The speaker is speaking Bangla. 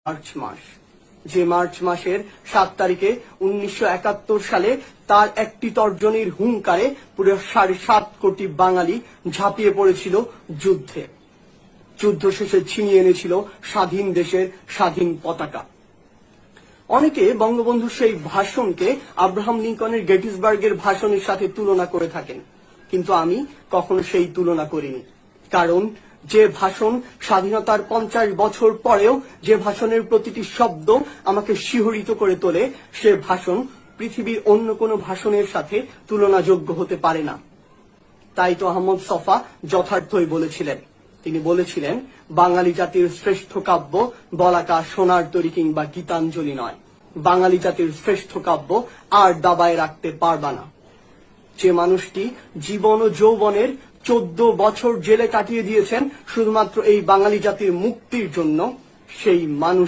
মার্চ মাস, যে মার্চ মাসের 7 তারিখে 1971 সালে তার একটি তর্জনীর হুঙ্কারে পুরো 7.5 কোটি বাঙালি ঝাঁপিয়ে পড়েছিল যুদ্ধে। যুদ্ধ শেষে ছিনিয়ে এনেছিল স্বাধীন দেশের স্বাধীন পতাকা। অনেকে বঙ্গবন্ধুর সেই ভাষণকে আব্রাহাম লিঙ্কনের গেটিসবার্গের ভাষণের সাথে তুলনা করে থাকেন, কিন্তু আমি কখনো সেই তুলনা করিনি। কারণ যে ভাষণ স্বাধীনতার 50 বছর পরেও যে ভাষণের প্রতিটি শব্দ আমাকে শিহরিত করে তোলে, সে ভাষণ পৃথিবীর অন্য কোনো ভাষণের সাথে তুলনাযোগ্য হতে পারে না। তাই তো আহমদ ছফা যথার্থই বলেছিলেন। তিনি বলেছিলেন, বাঙালি জাতির শ্রেষ্ঠ কাব্য বলাকা সোনার তরী কিংবা গীতাঞ্জলি নয়, বাঙালি জাতির শ্রেষ্ঠ কাব্য আর দাবায় রাখতে পারবা না। যে মানুষটি জীবন ও যৌবনের 14 বছর জেলে কাটিয়ে দিয়েছেন শুধুমাত্র এই বাঙালি জাতির মুক্তির জন্য, সেই মানুষ